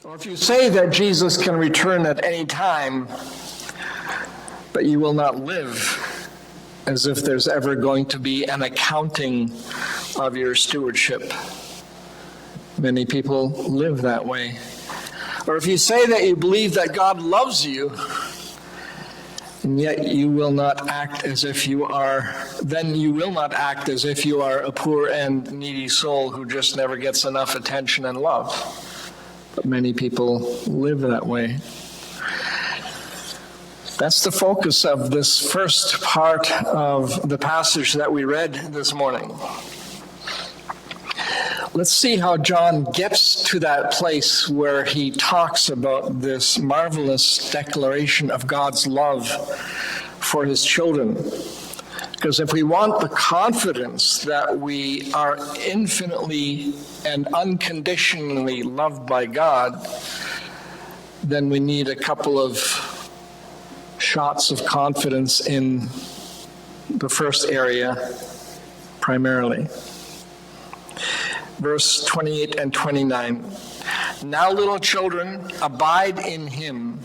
Or if you say that Jesus can return at any time, but you will not live as if there's ever going to be an accounting of your stewardship. Many people live that way. Or if you say that you believe that God loves you, and yet you will not act as if you are, then you will not act as if you are a poor and needy soul who just never gets enough attention and love. But many people live that way. That's the focus of this first part of the passage that we read this morning. Let's see how John gets to that place where he talks about this marvelous declaration of God's love for his children. Because if we want the confidence that we are infinitely and unconditionally loved by God, then we need a couple of shots of confidence in the first area primarily. Verse 28 and 29. Now, little children, abide in him,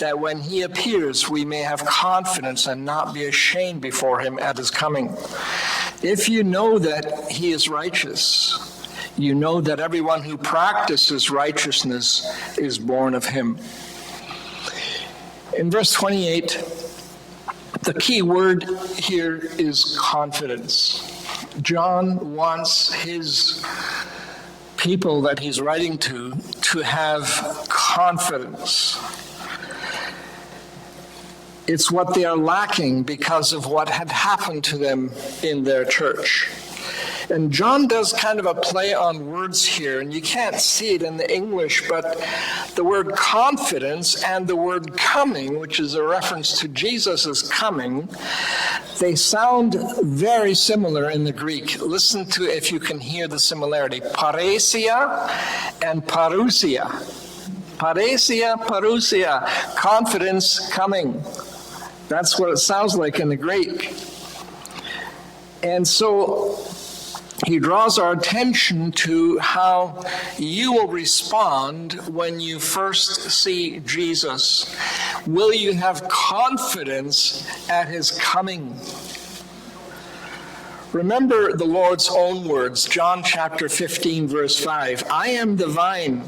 that when he appears, we may have confidence and not be ashamed before him at his coming. If you know that he is righteous, you know that everyone who practices righteousness is born of him. In verse 28, the key word here is confidence. John wants his people that he's writing to have confidence. It's what they are lacking because of what had happened to them in their church. And John does kind of a play on words here, and you can't see it in the English, but the word confidence and the word coming, which is a reference to Jesus' coming, they sound very similar in the Greek. Listen to if you can hear the similarity. Parousia and parousia. Parousia, parousia. Confidence, coming. That's what it sounds like in the Greek. And so he draws our attention to how you will respond when you first see Jesus. Will you have confidence at his coming? Remember the Lord's own words, John chapter 15, verse 5. I am the vine,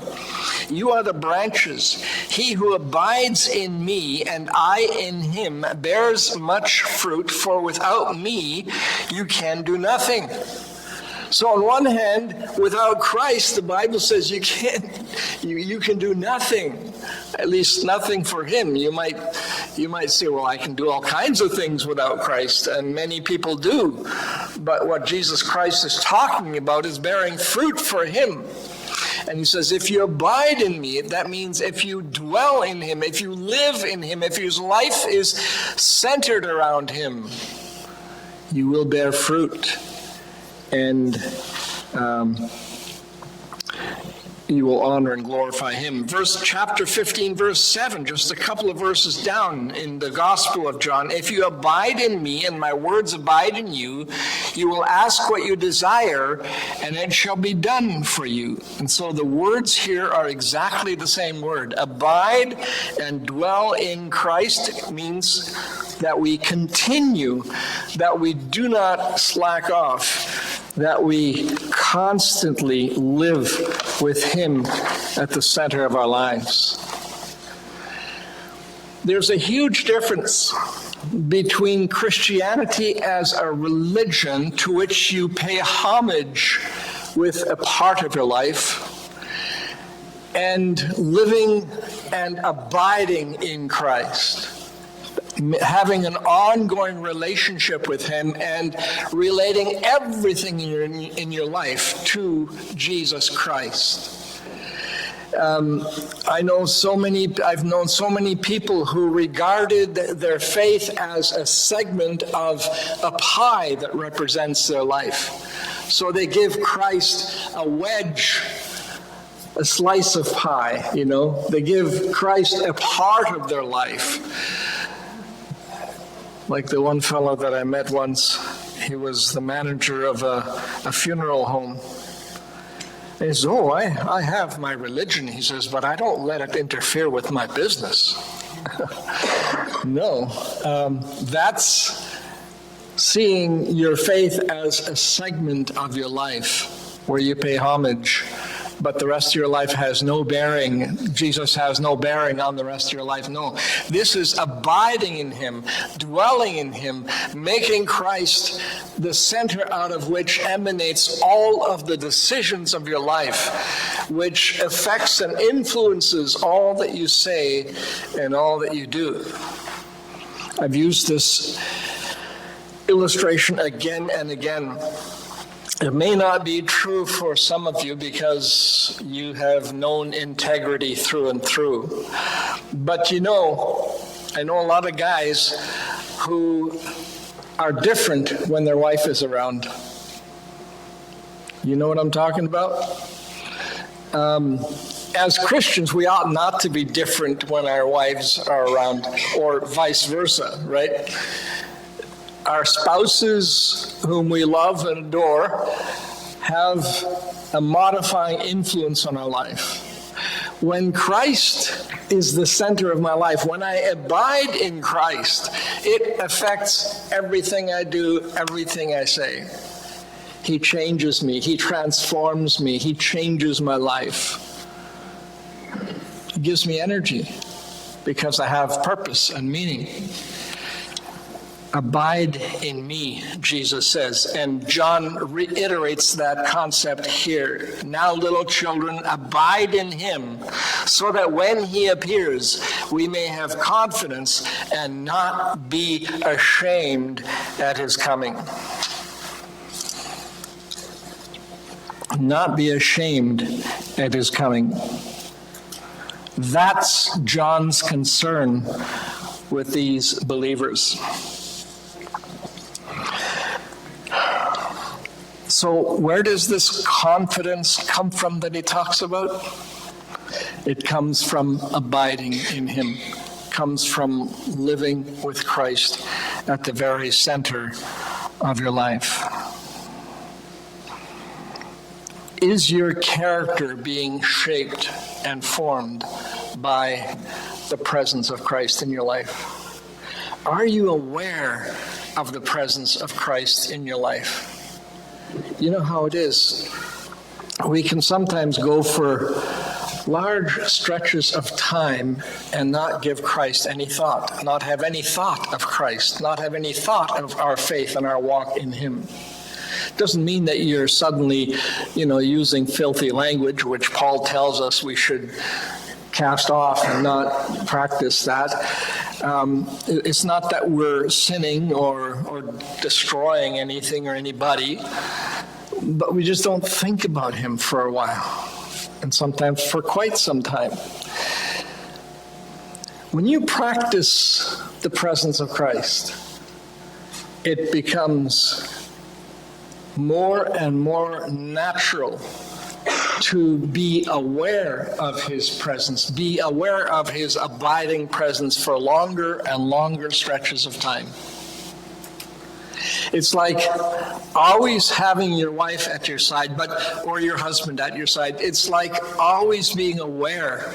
you are the branches. He who abides in me and I in him bears much fruit, for without me you can do nothing. So on one hand, without Christ, the Bible says you can do nothing, at least nothing for him. You might say, well, I can do all kinds of things without Christ, and many people do. But what Jesus Christ is talking about is bearing fruit for him. And he says, if you abide in me, that means if you dwell in him, if you live in him, if your life is centered around him, you will bear fruit. And you will honor and glorify him. Chapter 15, verse 7, just a couple of verses down in the Gospel of John. If you abide in me and my words abide in you, you will ask what you desire, and it shall be done for you. And so the words here are exactly the same word. Abide and dwell in Christ means that we continue, that we do not slack off, that we constantly live with him at the center of our lives. There's a huge difference between Christianity as a religion to which you pay homage with a part of your life, and living and abiding in Christ. Having an ongoing relationship with him and relating everything in your life to Jesus Christ. I've known so many people who regarded their faith as a segment of a pie that represents their life. So they give Christ a wedge, a slice of pie, They give Christ a part of their life. Like the one fellow that I met once, he was the manager of a funeral home. He says, I have my religion, he says, but I don't let it interfere with my business. No, that's seeing your faith as a segment of your life where you pay homage, but the rest of your life has no bearing. Jesus has no bearing on the rest of your life. No, this is abiding in him, dwelling in him, making Christ the center out of which emanates all of the decisions of your life, which affects and influences all that you say and all that you do. I've used this illustration again and again. It may not be true for some of you because you have known integrity through and through. But I know a lot of guys who are different when their wife is around. You know what I'm talking about? As Christians, we ought not to be different when our wives are around, or vice versa, right? Our spouses, whom we love and adore, have a modifying influence on our life. When Christ is the center of my life, when I abide in Christ, it affects everything I do, everything I say. He changes me. He transforms me. He changes my life. He gives me energy because I have purpose and meaning. Abide in me, Jesus says, and John reiterates that concept here. Now, little children, abide in him, so that when he appears, we may have confidence and not be ashamed at his coming. Not be ashamed at his coming. That's John's concern with these believers. So where does this confidence come from that he talks about? It comes from abiding in him, comes from living with Christ at the very center of your life. Is your character being shaped and formed by the presence of Christ in your life? Are you aware of the presence of Christ in your life? You know how it is. We can sometimes go for large stretches of time and not give Christ any thought, not have any thought of Christ, not have any thought of our faith and our walk in him. Doesn't mean that you're suddenly, using filthy language, which Paul tells us we should cast off and not practice that. It's not that we're sinning or destroying anything or anybody, but we just don't think about him for a while, and sometimes for quite some time. When you practice the presence of Christ, it becomes more and more natural to be aware of his presence, be aware of his abiding presence for longer and longer stretches of time. It's like always having your wife at your side, or your husband at your side. It's like always being aware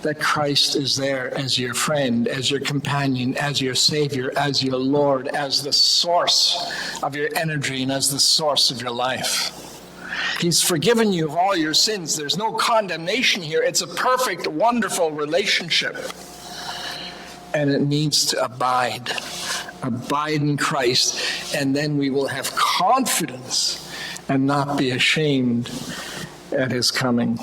that Christ is there as your friend, as your companion, as your Savior, as your Lord, as the source of your energy and as the source of your life. He's forgiven you of all your sins. There's no condemnation here. It's a perfect, wonderful relationship. And it needs to abide. Abide in Christ, and then we will have confidence and not be ashamed at his coming.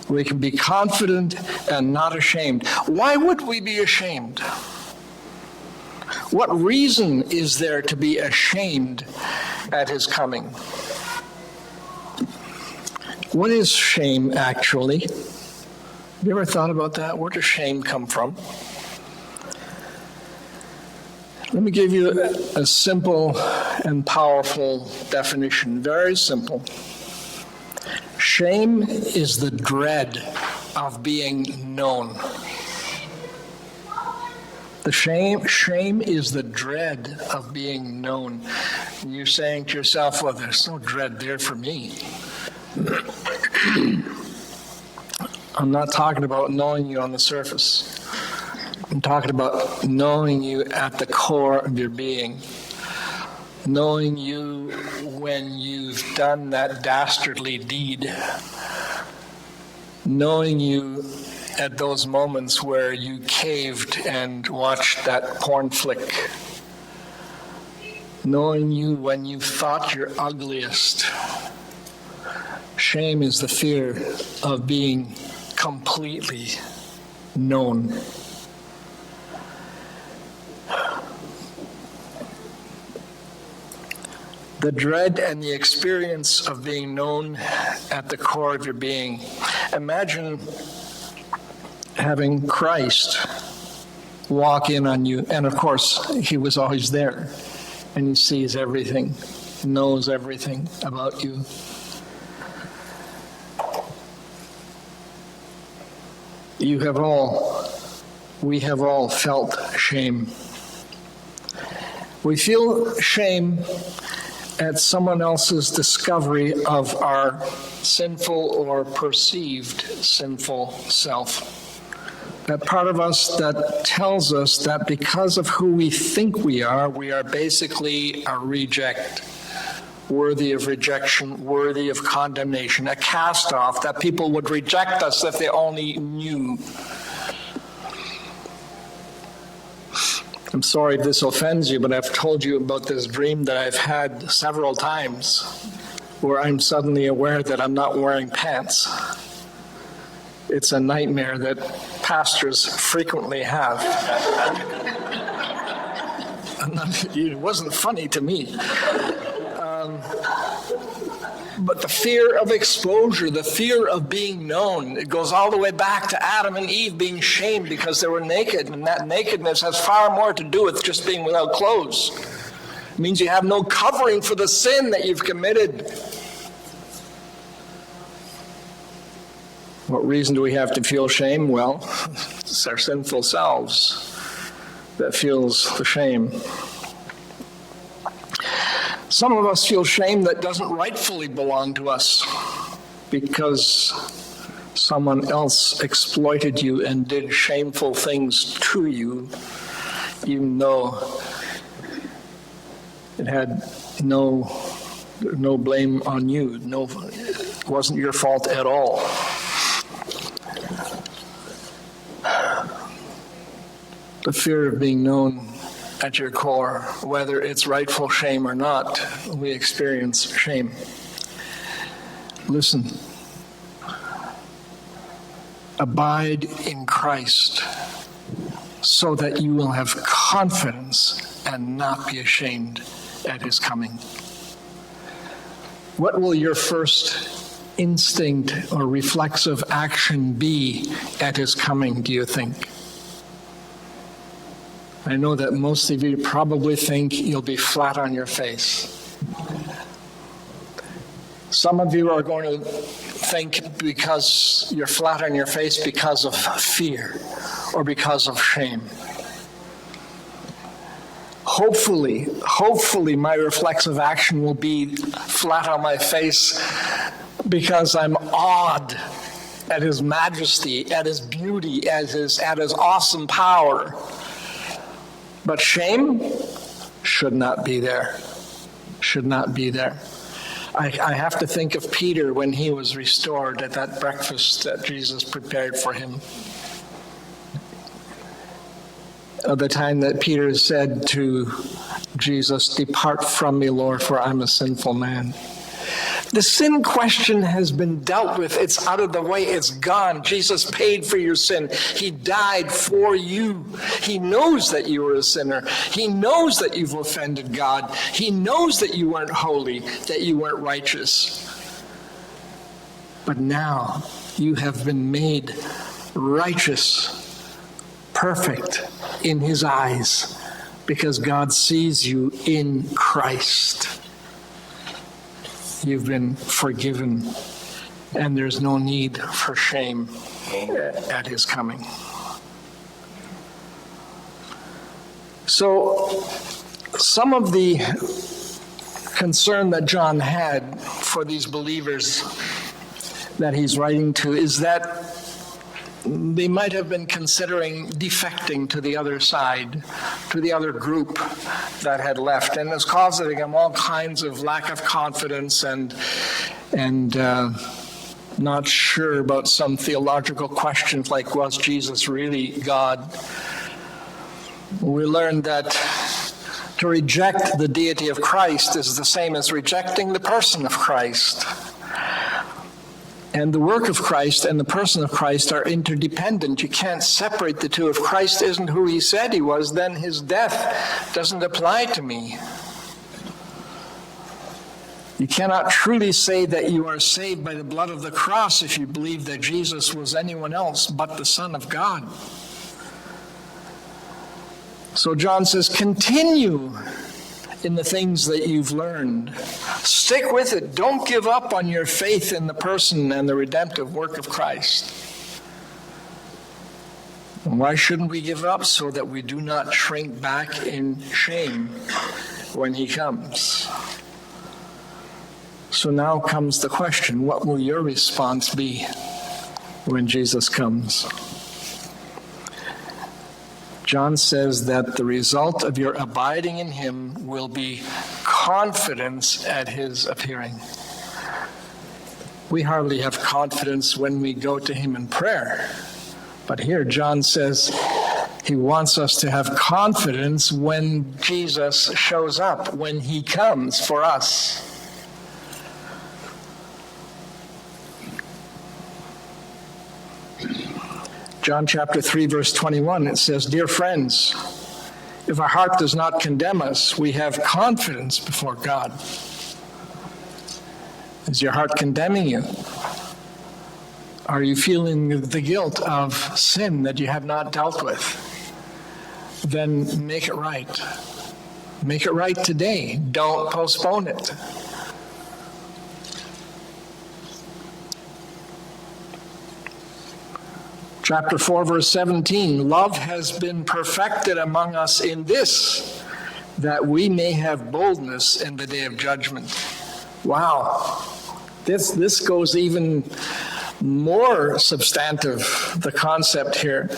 We can be confident and not ashamed. Why would we be ashamed? What reason is there to be ashamed at his coming? What is shame, actually? Have you ever thought about that? Where does shame come from? Let me give you a simple and powerful definition. Very simple. Shame is the dread of being known. Shame is the dread of being known. You're saying to yourself, well, there's no dread there for me. I'm not talking about knowing you on the surface. I'm talking about knowing you at the core of your being. Knowing you when you've done that dastardly deed. Knowing you at those moments where you caved and watched that porn flick. Knowing you when you thought you're ugliest. Shame is the fear of being completely known. The dread and the experience of being known at the core of your being. Imagine having Christ walk in on you, and of course, he was always there, and he sees everything, knows everything about you. We have all felt shame. We feel shame at someone else's discovery of our sinful or perceived sinful self. That part of us that tells us that because of who we think we are basically a reject, worthy of rejection, worthy of condemnation, a cast-off, that people would reject us if they only knew. I'm sorry if this offends you, but I've told you about this dream that I've had several times where I'm suddenly aware that I'm not wearing pants. It's a nightmare that pastors frequently have. It wasn't funny to me. But the fear of exposure, the fear of being known, it goes all the way back to Adam and Eve being shamed because they were naked, and that nakedness has far more to do with just being without clothes. It means you have no covering for the sin that you've committed. What reason do we have to feel shame? Well, it's our sinful selves that feels the shame. Some of us feel shame that doesn't rightfully belong to us because someone else exploited you and did shameful things to you, even though it had no blame on you. It wasn't your fault at all. The fear of being known at your core, whether it's rightful shame or not, we experience shame. Listen. Abide in Christ so that you will have confidence and not be ashamed at his coming. What will your first instinct or reflexive action be at his coming, do you think? I know that most of you probably think you'll be flat on your face. Some of you are going to think because you're flat on your face because of fear or because of shame. Hopefully my reflexive action will be flat on my face because I'm awed at his majesty, at his beauty, at his awesome power. But shame should not be there. Should not be there. I have to think of Peter when he was restored at that breakfast that Jesus prepared for him. Of the time that Peter said to Jesus, "Depart from me, Lord, for I'm a sinful man." The sin question has been dealt with. It's out of the way. It's gone. Jesus paid for your sin. He died for you. He knows that you are a sinner. He knows that you've offended God. He knows that you weren't holy, that you weren't righteous. But now you have been made righteous, perfect in his eyes, because God sees you in Christ. You've been forgiven, and there's no need for shame at his coming. So, some of the concern that John had for these believers that he's writing to is that they might have been considering defecting to the other side, to the other group that had left, and it's causing them all kinds of lack of confidence and not sure about some theological questions like, was Jesus really God? We learned that to reject the deity of Christ is the same as rejecting the person of Christ. And the work of Christ and the person of Christ are interdependent. You can't separate the two. If Christ isn't who he said he was, then his death doesn't apply to me. You cannot truly say that you are saved by the blood of the cross if you believe that Jesus was anyone else but the Son of God. So John says, continue in the things that you've learned. Stick with it. Don't give up on your faith in the person and the redemptive work of Christ. And why shouldn't we give up? So that we do not shrink back in shame when he comes. So now comes the question, what will your response be when Jesus comes? John says that the result of your abiding in him will be confidence at his appearing. We hardly have confidence when we go to him in prayer. But here John says he wants us to have confidence when Jesus shows up, when he comes for us. John chapter 3, verse 21, it says, "Dear friends, if our heart does not condemn us, we have confidence before God." Is your heart condemning you? Are you feeling the guilt of sin that you have not dealt with? Then make it right. Make it right today. Don't postpone it. Chapter 4, verse 17, "Love has been perfected among us in this, that we may have boldness in the day of judgment." Wow. This goes even more substantive, the concept here.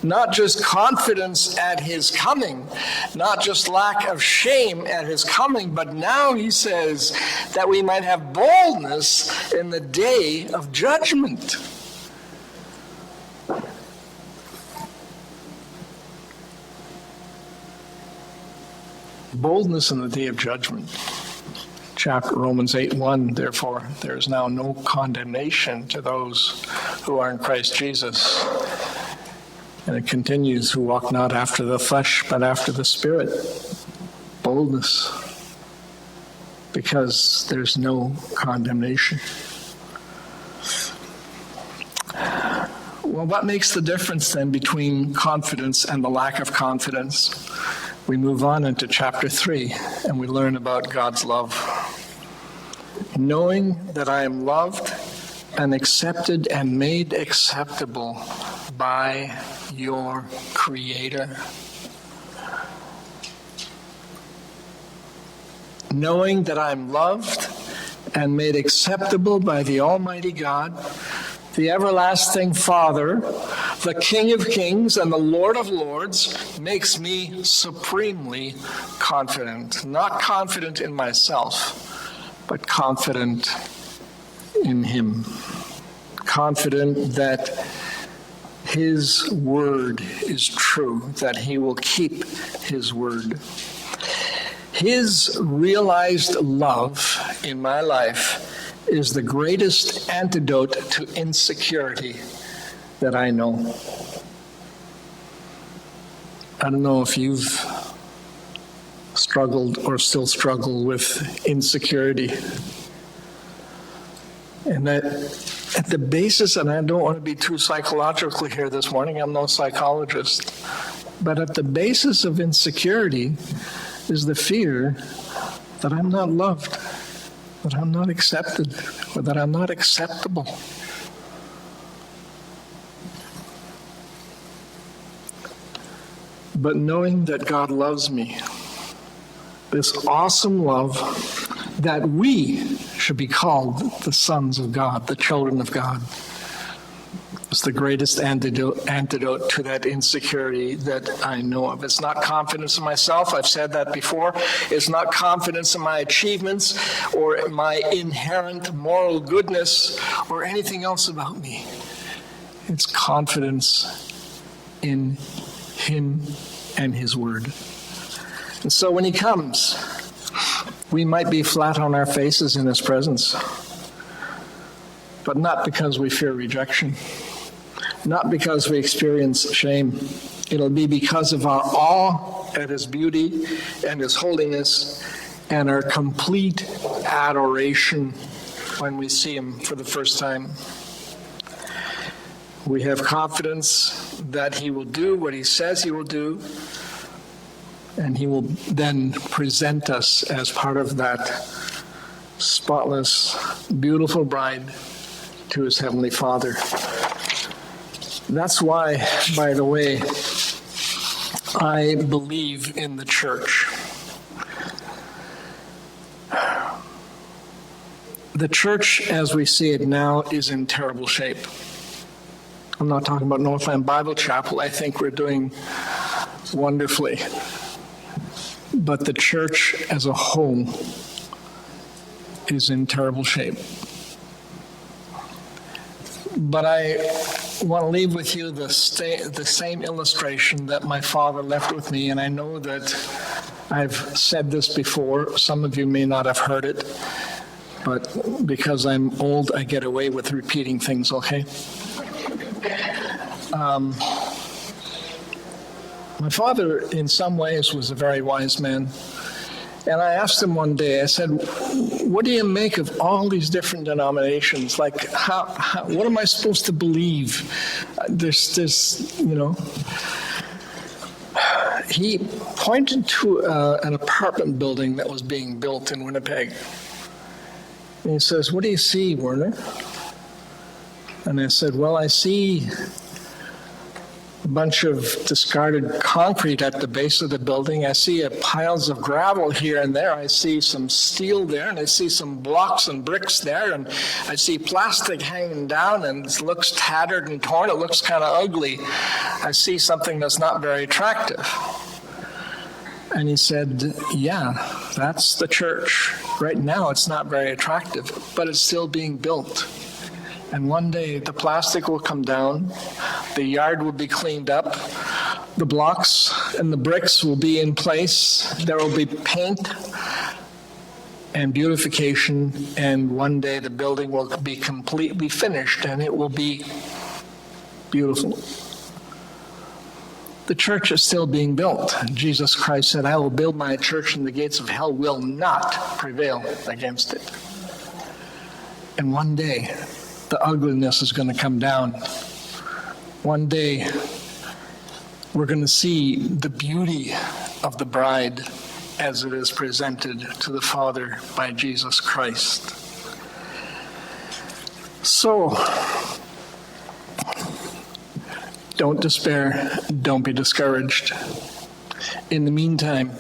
Not just confidence at his coming, not just lack of shame at his coming, but now he says that we might have boldness in the day of judgment. Boldness in the day of judgment. Chapter Romans 8:1, "Therefore there is now no condemnation to those who are in Christ Jesus." And it continues, "Who walk not after the flesh, but after the Spirit." Boldness, because there's no condemnation. Well, what makes the difference then between confidence and the lack of confidence? We move on into chapter 3, and we learn about God's love. "Knowing that I am loved and accepted and made acceptable by your Creator." Knowing that I'm loved and made acceptable by the Almighty God, the everlasting Father, the King of Kings and the Lord of Lords, makes me supremely confident. Not confident in myself, but confident in him. Confident that his word is true, that he will keep his word. His realized love in my life is the greatest antidote to insecurity that I know. I don't know if you've struggled or still struggle with insecurity. And that at the basis, and I don't want to be too psychological here this morning, I'm no psychologist, but at the basis of insecurity is the fear that I'm not loved, that I'm not accepted, or that I'm not acceptable. But knowing that God loves me, this awesome love that we should be called the sons of God, the children of God. It's the greatest antidote to that insecurity that I know of. It's not confidence in myself. I've said that before. It's not confidence in my achievements or my inherent moral goodness or anything else about me. It's confidence in Him and His Word. And so when He comes, we might be flat on our faces in His presence, but not because we fear rejection. Not because we experience shame. It'll be because of our awe at His beauty and His holiness and our complete adoration when we see Him for the first time. We have confidence that He will do what He says He will do, and He will then present us as part of that spotless, beautiful bride to His Heavenly Father. That's why, by the way, I believe in the church. The church, as we see it now, is in terrible shape. I'm not talking about Northland Bible Chapel. I think we're doing wonderfully. But the church as a whole is in terrible shape. But I want to leave with you the same illustration that my father left with me, and I know that I've said this before. Some of you may not have heard it, but because I'm old, I get away with repeating things, okay? My father, in some ways, was a very wise man. And I asked him one day, I said, what do you make of all these different denominations? Like, what am I supposed to believe? He pointed to an apartment building that was being built in Winnipeg. And he says, what do you see, Werner? And I said, well, I see a bunch of discarded concrete at the base of the building. I see piles of gravel here and there. I see some steel there, and I see some blocks and bricks there, and I see plastic hanging down, and it looks tattered and torn. It looks kind of ugly. I see something that's not very attractive. And he said, yeah, that's the church. Right now it's not very attractive, but it's still being built. And one day the plastic will come down, the yard will be cleaned up, the blocks and the bricks will be in place, there will be paint and beautification, and one day the building will be completely finished and it will be beautiful. The church is still being built. Jesus Christ said, I will build my church and the gates of hell will not prevail against it. And one day, the ugliness is going to come down. One day, we're going to see the beauty of the bride as it is presented to the Father by Jesus Christ. So, don't despair. Don't be discouraged. In the meantime,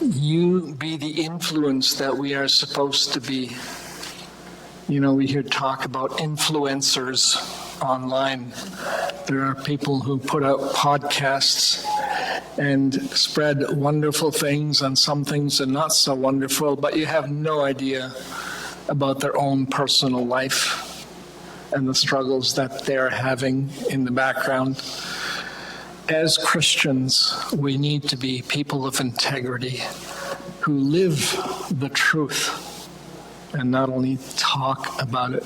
you be the influence that we are supposed to be. You know, we hear talk about influencers online. There are people who put out podcasts and spread wonderful things, and some things are not so wonderful, but you have no idea about their own personal life and the struggles that they're having in the background. As Christians, we need to be people of integrity who live the truth and not only talk about it.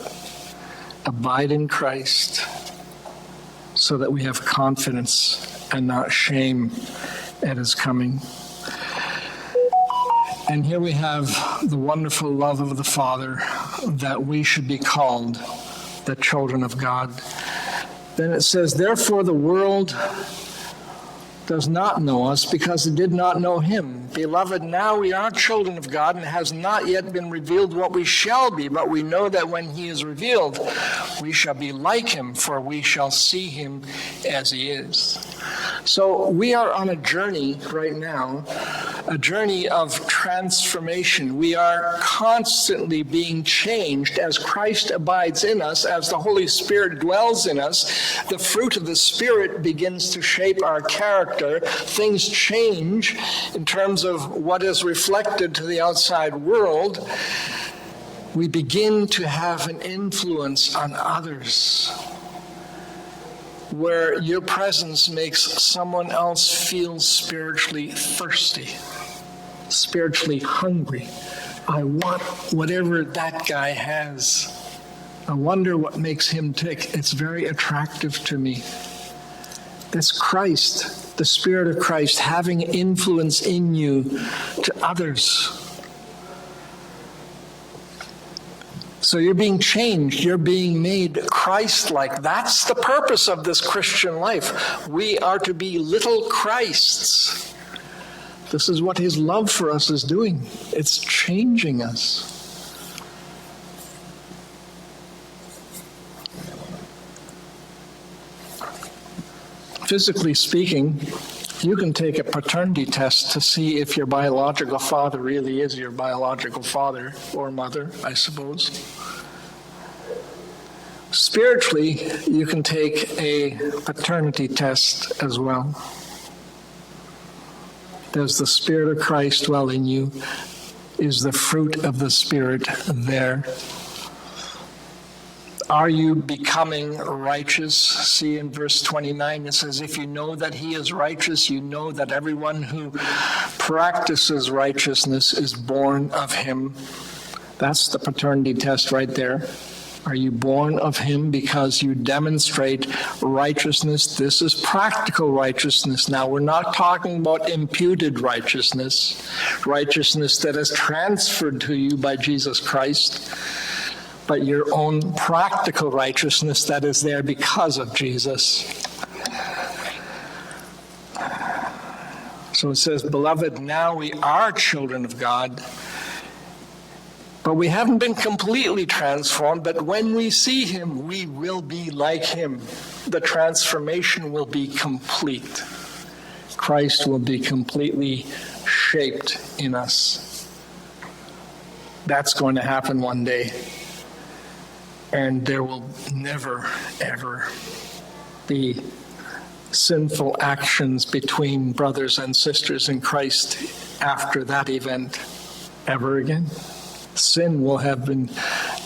Abide in Christ so that we have confidence and not shame at His coming. And here we have the wonderful love of the Father, that we should be called the children of God. Then it says, therefore the world does not know us because it did not know Him. Beloved, now we are children of God, and it has not yet been revealed what we shall be, but we know that when He is revealed, we shall be like Him, for we shall see Him as He is. So we are on a journey right now a journey of transformation. We are constantly being changed as Christ abides in us, as the Holy Spirit dwells in us. The fruit of the Spirit begins to shape our character. Things change in terms of what is reflected to the outside world. We begin to have an influence on others, where your presence makes someone else feel spiritually thirsty, spiritually hungry. I want whatever that guy has. I wonder what makes him tick. It's very attractive to me. That's Christ, the Spirit of Christ, having influence in you to others. So you're being changed. You're being made Christ-like. That's the purpose of this Christian life. We are to be little Christs. This is what his love for us is doing. It's changing us. Physically speaking, you can take a paternity test to see if your biological father really is your biological father or mother, I suppose. Spiritually, you can take a paternity test as well. Does the Spirit of Christ dwell in you? Is the fruit of the Spirit there? Are you becoming righteous? See in verse 29, it says, if you know that he is righteous, you know that everyone who practices righteousness is born of him. That's the paternity test right there. Are you born of him because you demonstrate righteousness? This is practical righteousness. Now, we're not talking about imputed righteousness, righteousness that is transferred to you by Jesus Christ, but your own practical righteousness that is there because of Jesus. So it says, beloved, now we are children of God, but we haven't been completely transformed, but when we see him, we will be like him. The transformation will be complete. Christ will be completely shaped in us. That's going to happen one day. And there will never, ever be sinful actions between brothers and sisters in Christ after that event ever again. Sin will have been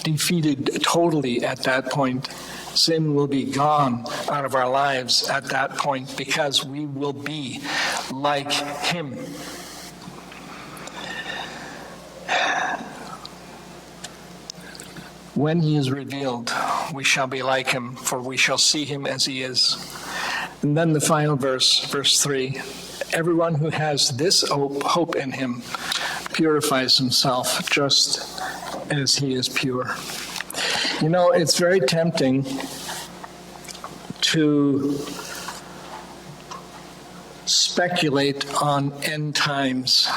defeated totally at that point. Sin will be gone out of our lives at that point because we will be like him. When he is revealed, we shall be like him, for we shall see him as he is. And then the final verse, verse 3, everyone who has this hope in him purifies himself just as he is pure. You know, it's very tempting to speculate on end times,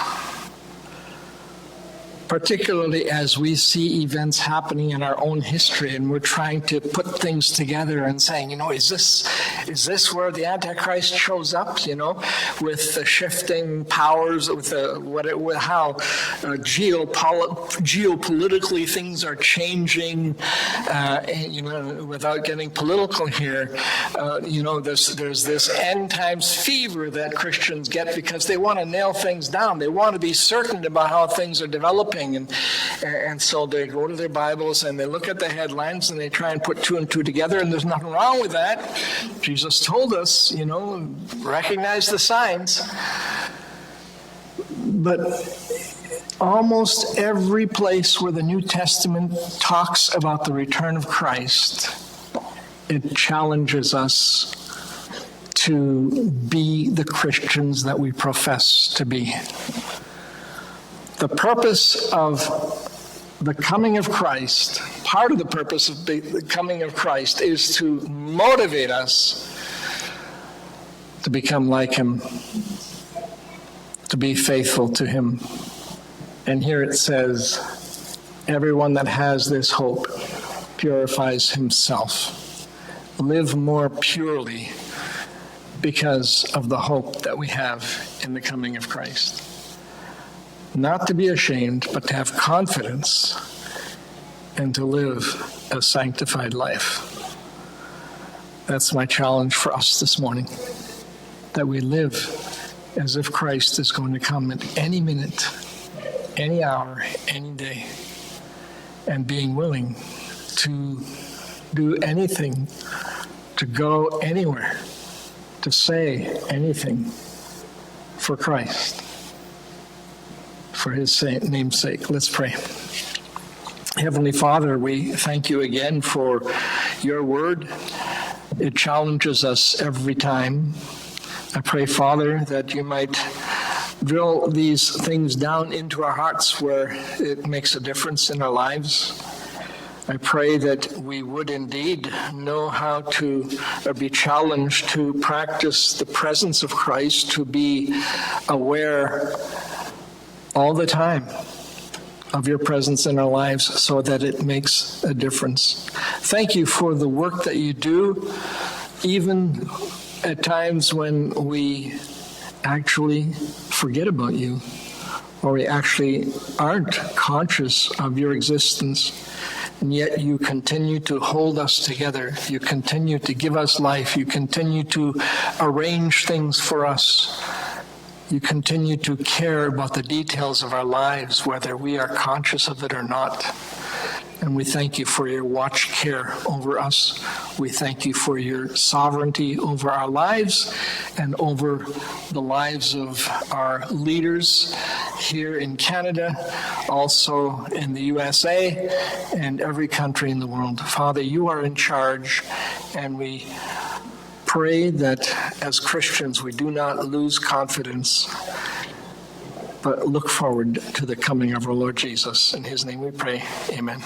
particularly as we see events happening in our own history and we're trying to put things together and saying, you know, is this where the Antichrist shows up, you know, with the shifting powers, with how geopolitically things are changing, you know, without getting political here, you know, there's this end times fever that Christians get because they want to nail things down. They want to be certain about how things are developing. And so they go to their Bibles and they look at the headlines and they try and put two and two together, and there's nothing wrong with that. Jesus told us, you know, recognize the signs. But almost every place where the New Testament talks about the return of Christ, it challenges us to be the Christians that we profess to be. The purpose of the coming of Christ, part of the purpose of the coming of Christ is to motivate us to become like him, to be faithful to him. And here it says, everyone that has this hope purifies himself. Live more purely because of the hope that we have in the coming of Christ. not to be ashamed, but to have confidence and to live a sanctified life. That's my challenge for us this morning, that we live as if Christ is going to come at any minute, any hour, any day, and being willing to do anything, to go anywhere, to say anything for Christ, for his name's sake. Let's pray. Heavenly Father, we thank you again for your word. It challenges us every time. I pray, Father, that you might drill these things down into our hearts where it makes a difference in our lives. I pray that we would indeed know how to be challenged to practice the presence of Christ, to be aware all the time of your presence in our lives so that it makes a difference. Thank you for the work that you do, even at times when we actually forget about you, or we actually aren't conscious of your existence, and yet you continue to hold us together. You continue to give us life. You continue to arrange things for us. You continue to care about the details of our lives, whether we are conscious of it or not. And we thank you for your watch care over us. We thank you for your sovereignty over our lives and over the lives of our leaders here in Canada, also in the USA, and every country in the world. Father, you are in charge, and we pray that as Christians we do not lose confidence, but look forward to the coming of our Lord Jesus. In his name we pray. Amen.